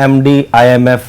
MD IMF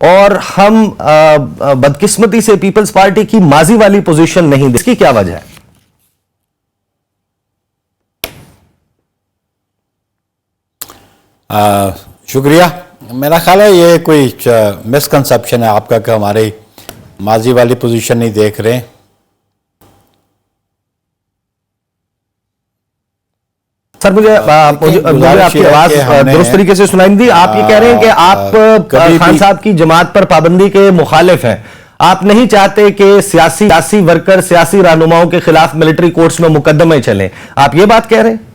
اور ہم بدقسمتی سے پیپلز پارٹی کی ماضی والی پوزیشن نہیں دے. اس کی کیا وجہ ہے؟ شکریہ. میرا خیال ہے یہ کوئی مسکنسپشن ہے آپ کا کہ ہماری ماضی والی پوزیشن نہیں دیکھ رہے. سر مجھے آپ کی آواز درست طریقے سے سنائی دی. آپ یہ کہہ رہے ہیں کہ آپ خان صاحب کی جماعت پر پابندی کے مخالف ہیں. آپ نہیں چاہتے کہ سیاسی ورکر، سیاسی رہنماؤں کے خلاف ملٹری کورٹس میں مقدمے چلیں. آپ یہ بات کہہ رہے ہیں؟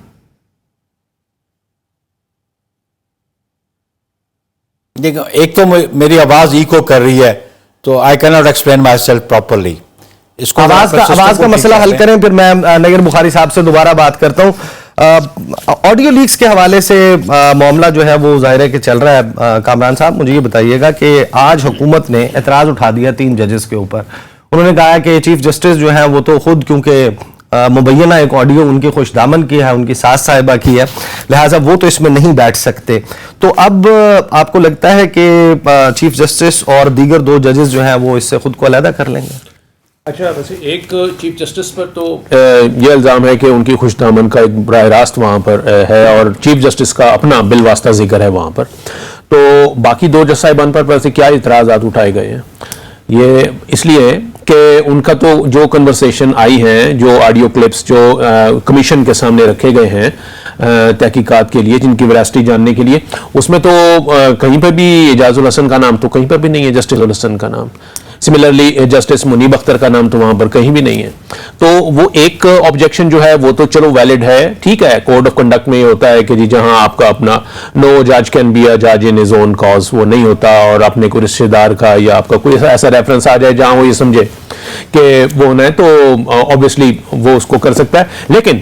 دیکھو، ایک تو میری آواز ایکو کر رہی ہے تو I can not explain myself properly. اس کو آواز کا مسئلہ حل کریں، پھر میں نیر بخاری صاحب سے دوبارہ بات کرتا ہوں. آڈیو لیکس کے حوالے سے معاملہ جو ہے وہ ظاہر ہے کہ چل رہا ہے. کامران صاحب مجھے یہ بتائیے گا کہ آج حکومت نے اعتراض اٹھا دیا 3 ججز کے اوپر. انہوں نے کہا کہ چیف جسٹس جو ہے وہ تو خود کیونکہ مبینہ ایک آڈیو ان کی خوش دامن کی ہے، ان کی ساس صاحبہ کی ہے، لہٰذا وہ تو اس میں نہیں بیٹھ سکتے. تو اب آپ کو لگتا ہے کہ چیف جسٹس اور دیگر 2 ججز جو ہیں وہ اس سے خود کو علیحدہ کر لیں گے؟ اچھا، ویسے ایک چیف جسٹس پر تو یہ الزام ہے کہ ان کی خوش دامن کا ایک براہ راست وہاں پر ہے، اور چیف جسٹس کا اپنا بالواسطہ ذکر ہے وہاں پر. تو باقی 2 جج صاحبان پر ویسے کیا اعتراضات اٹھائے گئے ہیں؟ یہ اس لیے کہ ان کا تو جو کنورسیشن آئی ہیں، جو آڈیو کلپس جو کمیشن کے سامنے رکھے گئے ہیں تحقیقات کے لیے، جن کی ویراسٹی جاننے کے لیے، اس میں تو کہیں پہ بھی اعجاز الحسن کا نام تو کہیں پر بھی نہیں ہے، جسٹس الحسن کا نام. سملرلی جسٹس منیب اختر کا نام تو وہاں پر کہیں بھی نہیں ہے. تو وہ ایک آبجیکشن جو ہے وہ تو چلو ویلڈ ہے، ٹھیک ہے. کوڈ آف کنڈکٹ میں یہ ہوتا ہے کہ جی جہاں آپ کا اپنا نو جج کین بی اے جج ان ہز اون کاز، وہ نہیں ہوتا، اور اپنے کوئی رشتے دار کا یا آپ کا کوئی ایسا ریفرنس آ جائے جہاں وہ یہ سمجھے کہ وہ ہونا ہے تو obviously وہ اس کو کر سکتا ہے. لیکن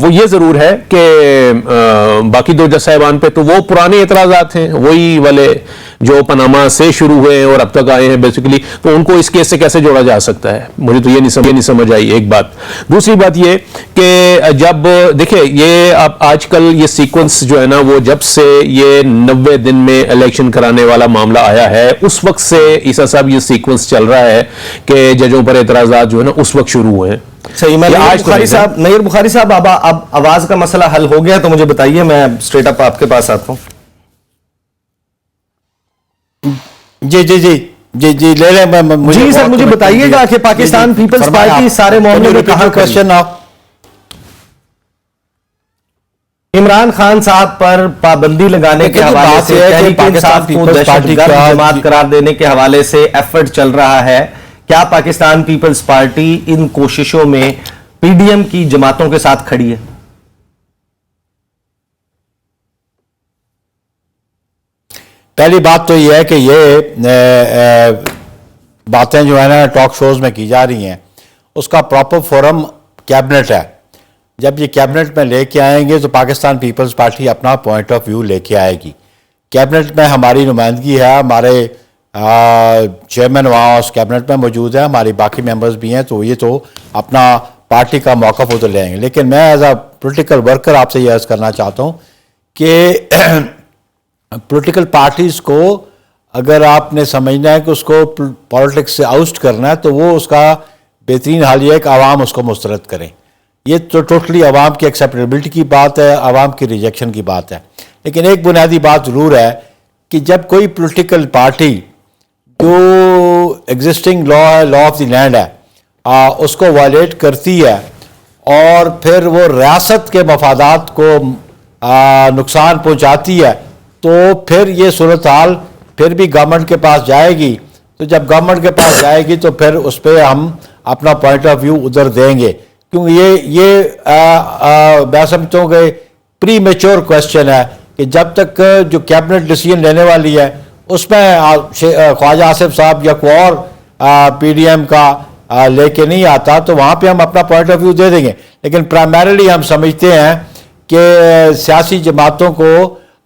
وہ یہ ضرور ہے کہ باقی 2 جج صاحبان پہ تو وہ پرانے اعتراضات ہیں، وہی والے جو پاناما سے شروع ہوئے ہیں اور اب تک آئے ہیں بیسیکلی. تو ان کو اس کیس سے کیسے جوڑا جا سکتا ہے؟ مجھے تو یہ نہیں سمجھ آئی ایک بات. دوسری بات یہ کہ جب دیکھیں یہ اب آج کل یہ سیکوینس جو ہے نا، وہ جب سے یہ 90 دن میں الیکشن کرانے والا معاملہ آیا ہے، اس وقت سے عیسیٰ صاحب یہ سیکوینس چل رہا ہے کہ ججوں پر اعتراضات جو ہے نا اس وقت شروع ہوئے ہیں. صحیح. میں نیر بخاری صاحب اب آواز کا مسئلہ حل ہو گیا تو مجھے بتائیے، میں اسٹریٹ اپ آپ کے پاس آتا ہوں. جی لے لیں. جی سر مجھے بتائیے گا کہ پاکستان پیپلز پارٹی سارے معاملے میں کہاں کوشچن آپ؟ عمران خان صاحب پر پابندی لگانے کے حوالے سے تحریک انصاف کو دہشت گرد جماعت قرار دینے کے حوالے سے ایفرٹ چل رہا ہے. کیا پاکستان پیپلز پارٹی ان کوششوں میں پی ڈی ایم کی جماعتوں کے ساتھ کھڑی ہے؟ پہلی بات تو یہ ہے کہ یہ باتیں جو ہے نا ٹاک شوز میں کی جا رہی ہیں، اس کا پراپر فورم کیبنٹ ہے. جب یہ کیبنٹ میں لے کے آئیں گے تو پاکستان پیپلز پارٹی اپنا پوائنٹ آف ویو لے کے آئے گی. کیبنٹ میں ہماری نمائندگی ہے، ہمارے چیئرمین وہاں اس کیبنٹ میں موجود ہے، ہماری باقی ممبرز بھی ہیں، تو یہ تو اپنا پارٹی کا موقف ادھر لے آئیں گے. لیکن میں ایز اے پولیٹیکل ورکر آپ سے یہ عرض کرنا چاہتا ہوں کہ پولیٹیکل پارٹیز کو اگر آپ نے سمجھنا ہے کہ اس کو پالیٹکس سے آؤسٹ کرنا ہے تو وہ اس کا بہترین حل یہ ہے کہ عوام اس کو مسترد کریں. یہ تو ٹوٹلی عوام کی ایکسیپٹیبلٹی کی بات ہے، عوام کی ریجیکشن کی بات ہے. لیکن ایک بنیادی بات ضرور ہے کہ جب کوئی پولیٹیکل پارٹی جو ایگزسٹنگ لا ہے، لا آف دی لینڈ ہے، اس کو وائلیٹ کرتی ہے اور پھر وہ ریاست کے مفادات کو نقصان پہنچاتی ہے، تو پھر یہ صورتحال پھر بھی گورنمنٹ کے پاس جائے گی. تو جب گورنمنٹ کے پاس جائے گی تو پھر اس پہ ہم اپنا پوائنٹ آف ویو ادھر دیں گے، کیونکہ یہ میں سمجھتا ہوں کہ پری میچور کویسچن ہے کہ جب تک جو کیبنٹ ڈیسیجن لینے والی ہے اس میں خواجہ آصف صاحب یا کوئی اور پی ڈی ایم کا لے کے نہیں آتا تو وہاں پہ ہم اپنا پوائنٹ آف ویو دے دیں گے. لیکن پرائمریلی ہم سمجھتے ہیں کہ سیاسی جماعتوں کو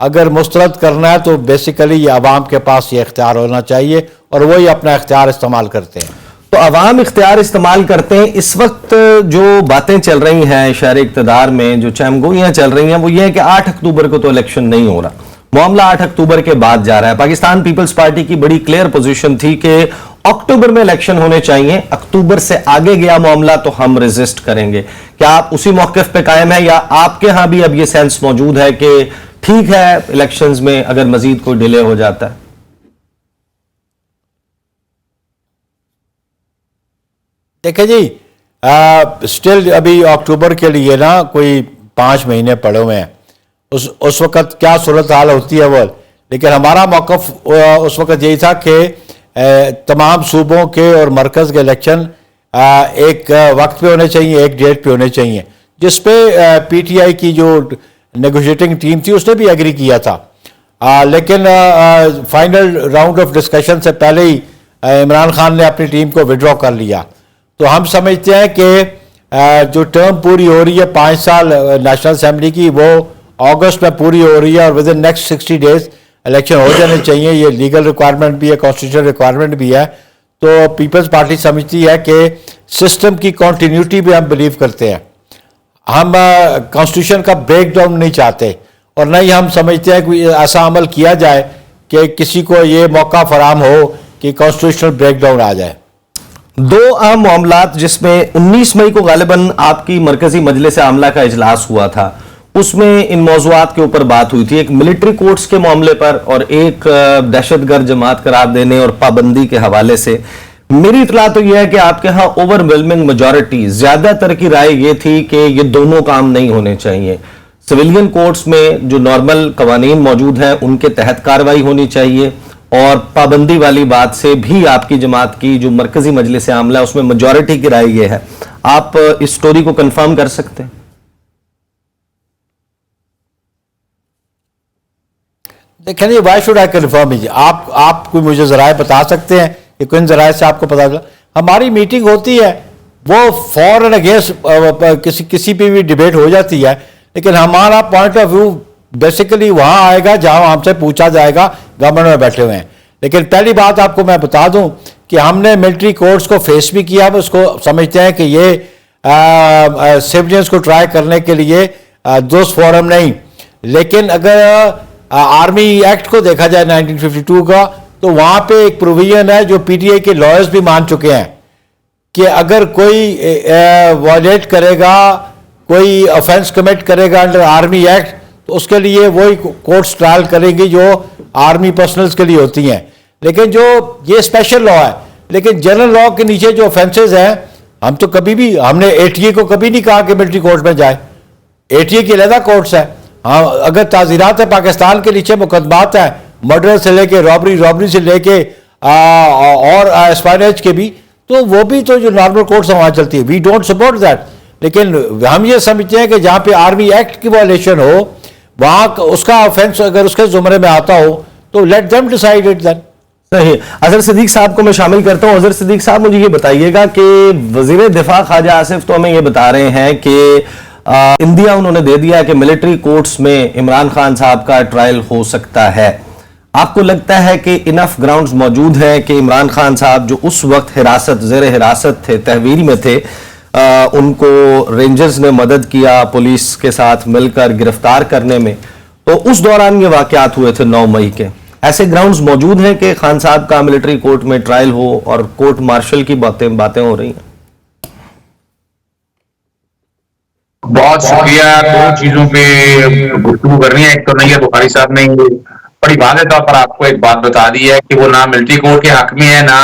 اگر مسترد کرنا ہے تو بیسیکلی یہ عوام کے پاس یہ اختیار ہونا چاہیے اور وہی اپنا اختیار استعمال کرتے ہیں. تو عوام اختیار استعمال کرتے ہیں. اس وقت جو باتیں چل رہی ہیں شہر اقتدار میں، جو چہم گوئیاں چل رہی ہیں، وہ یہ ہے کہ 8 اکتوبر کو تو الیکشن نہیں ہو رہا، معاملہ 8 اکتوبر کے بعد جا رہا ہے. پاکستان پیپلز پارٹی کی بڑی کلیئر پوزیشن تھی کہ اکتوبر میں الیکشن ہونے چاہیے, اکتوبر سے آگے گیا معاملہ تو ہم ریزسٹ کریں گے. کیا آپ اسی موقف پہ قائم ہیں, یا آپ کے ہاں بھی اب یہ سینس موجود ہے کہ ٹھیک ہے الیکشنز میں اگر مزید کوئی ڈیلے ہو جاتا ہے؟ دیکھیں جی, سٹل ابھی اکتوبر کے لیے نا کوئی 5 مہینے پڑے ہوئے ہیں. اس وقت کیا صورتحال ہوتی ہے وہ, لیکن ہمارا موقف اس وقت یہی تھا کہ تمام صوبوں کے اور مرکز کے الیکشن ایک وقت پہ ہونے چاہیے, ایک ڈیٹ پہ ہونے چاہیے, جس پہ پی ٹی آئی کی جو نیگوشیٹنگ ٹیم تھی اس نے بھی ایگری کیا تھا. لیکن فائنل راؤنڈ آف ڈسکشن سے پہلے ہی عمران خان نے اپنی ٹیم کو وڈرا کر لیا. تو ہم سمجھتے ہیں کہ جو ٹرم پوری ہو رہی ہے 5 سال نیشنل اسمبلی کی, وہ اگست میں پوری ہو رہی ہے, اور within next 60 days election ہو جانے چاہیے. یہ لیگل ریکوائرمنٹ بھی ہے, کانسٹیٹیوشنل ریکوائرمنٹ بھی ہے. تو پیپلز پارٹی سمجھتی ہے کہ سسٹم کی کنٹینیوٹی بھی ہم بلیو کرتے ہیں. ہم کانسٹیٹیوشن کا بریک ڈاؤن نہیں چاہتے, اور نہ ہی ہم سمجھتے ہیں کہ ایسا عمل کیا جائے کہ کسی کو یہ موقع فراہم ہو کہ کانسٹیٹیوشنل بریک ڈاؤن آ جائے. 2 اہم معاملات جس میں 19 مئی کو غالباً آپ کی مرکزی مجلس عاملہ کا اجلاس ہوا تھا, اس میں ان موضوعات کے اوپر بات ہوئی تھی. ایک ملٹری کورٹس کے معاملے پر اور ایک دہشت گرد جماعت قرار دینے اور پابندی کے حوالے سے. میری اطلاع تو یہ ہے کہ آپ کے ہاں اوور ویلمنگ میجورٹی, زیادہ تر کی رائے یہ تھی کہ یہ دونوں کام نہیں ہونے چاہیے. سویلین کورٹس میں جو نارمل قوانین موجود ہیں ان کے تحت کارروائی ہونی چاہیے, اور پابندی والی بات سے بھی آپ کی جماعت کی جو مرکزی مجلس عاملہ ہے اس میں میجورٹی کی رائے یہ ہے. آپ اس سٹوری کو کنفرم کر سکتے ہیں؟ دیکھیں جی, وائی شوڈ آئی کنفرم. آپ کوئی مجھے ذرائع بتا سکتے ہیں کہ کن ذرائع سے آپ کو پتا چلا؟ ہماری میٹنگ ہوتی ہے, وہ فار اینڈ اگینسٹ کسی پہ بھی ڈیبیٹ ہو جاتی ہے, لیکن ہمارا پوائنٹ آف ویو بیسیکلی وہاں آئے گا جہاں ہم سے پوچھا جائے گا, گورنمنٹ میں بیٹھے ہوئے ہیں. لیکن پہلی بات آپ کو میں بتا دوں کہ ہم نے ملٹری کورٹس کو فیس بھی کیا. اس کو سمجھتے ہیں کہ یہ سویلینز کو ٹرائی کرنے کے لیے دوست فورم نہیں. لیکن اگر آرمی ایکٹ کو دیکھا جائے 1952 کا, تو وہاں پہ ایک پروویژن ہے جو پی ٹی آئی کے لائرز بھی مان چکے ہیں کہ اگر کوئی وائلیٹ کرے گا, کوئی آفینس کمٹ کرے گا انڈر آرمی ایکٹ, تو اس کے لیے وہی کورٹس ٹرائل کریں گی جو آرمی پرسنلز کے لیے ہوتی ہیں. لیکن جو یہ اسپیشل لا ہے, لیکن جنرل لا کے نیچے جو آفینسز ہیں, ہم تو کبھی بھی, ہم نے اے ٹی اے کو کبھی نہیں کہا کہ ملٹری کورٹ میں جائے. اے ٹی اے کی علیحدہ کورٹس ہیں. ہاں, اگر تعزیرات پاکستان کے نیچے مقدمات ہیں, مرڈر سے لے کے رابری سے لے کے اور اسپائنیج کے بھی, تو وہ بھی تو جو نارمل کورٹس ہیں وہاں چلتی ہے. We don't support that. لیکن ہم یہ سمجھتے ہیں کہ جہاں پہ آرمی ایکٹ کی وائلیشن ہو, وہاں اس کا آفینس اگر اس کے زمرے میں آتا ہو تو let them decide it then. صحیح. اظہر صدیق صاحب کو میں شامل کرتا ہوں. اظہر صدیق صاحب, مجھے یہ بتائیے گا کہ وزیر دفاع خواجہ آصف تو ہمیں یہ بتا رہے ہیں کہ انڈیا انہوں نے دے دیا ہے کہ ملٹری کورٹس میں عمران خان صاحب کا ٹرائل ہو سکتا ہے. آپ کو لگتا ہے کہ انف گراؤنڈز موجود ہیں کہ عمران خان صاحب جو اس وقت زیر حراست تھے, تحویل میں تھے, ان کو رینجرز نے مدد کیا پولیس کے ساتھ مل کر گرفتار کرنے میں, تو اس دوران یہ واقعات ہوئے تھے 9 مئی کے. ایسے گراؤنڈز موجود ہیں کہ خان صاحب کا ملٹری کورٹ میں ٹرائل ہو اور کورٹ مارشل کی باتیں ہو رہی ہیں؟ بہت شکریہ. 2 چیزوں پہ گفتگو کرنی ہے. ایک تو نہیں ہے, بخاری صاحب نے بڑی واضح طور پر آپ کو ایک بات بتا دی ہے کہ وہ نہ ملٹری کورٹ کے حق میں ہے نہ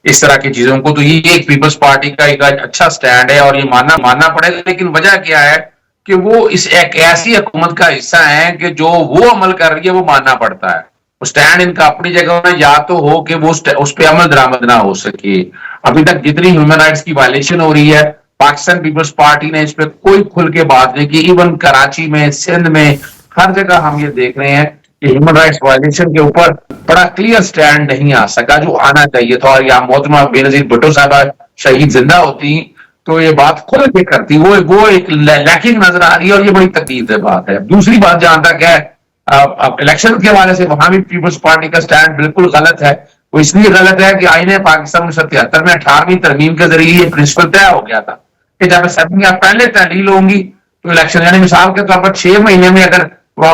اس طرح کی چیزوں کو. تو یہ ایک پیپلز پارٹی کا ایک اچھا سٹینڈ ہے, اور یہ ماننا پڑے گا. لیکن وجہ کیا ہے کہ وہ اس ایک ایسی حکومت کا حصہ ہیں کہ جو وہ عمل کر رہی ہے وہ ماننا پڑتا ہے. سٹینڈ ان کا اپنی جگہ میں یا تو ہو کہ وہ اس پہ عمل درآمد نہ ہو سکے. ابھی تک جتنی ہیومن رائٹس کی وائلیشن ہو رہی ہے, پاکستان پیپلز پارٹی نے اس پہ کوئی کھل کے بات نہیں کی. ایون کراچی میں, سندھ میں, ہر جگہ ہم یہ دیکھ رہے ہیں کہ ہیومن رائٹس وائلیشن کے اوپر بڑا کلیئر سٹینڈ نہیں آ سکا جو آنا چاہیے تھا. اور یہاں محترمہ بے نظیر بھٹو صاحبہ شہید زندہ ہوتی تو یہ بات کھل کے کرتی, وہ ایک لیکنگ نظر آ رہی ہے, اور یہ بڑی تکلیف دہ بات ہے. دوسری بات جہاں تک ہے الیکشن کے حوالے سے, وہاں بھی پیپلز پارٹی کا سٹینڈ بالکل غلط ہے. وہ اس لیے غلط ہے کہ آئین پاکستان 1973 میں 18ویں ترمیم کے ذریعے یہ پرنسپل طے ہو گیا تھا کہ جب اسمبلیاں پہلے تحلیل ہوں گی تو الیکشن, یعنی مثال کے طور پر 6 مہینے میں اگر وہ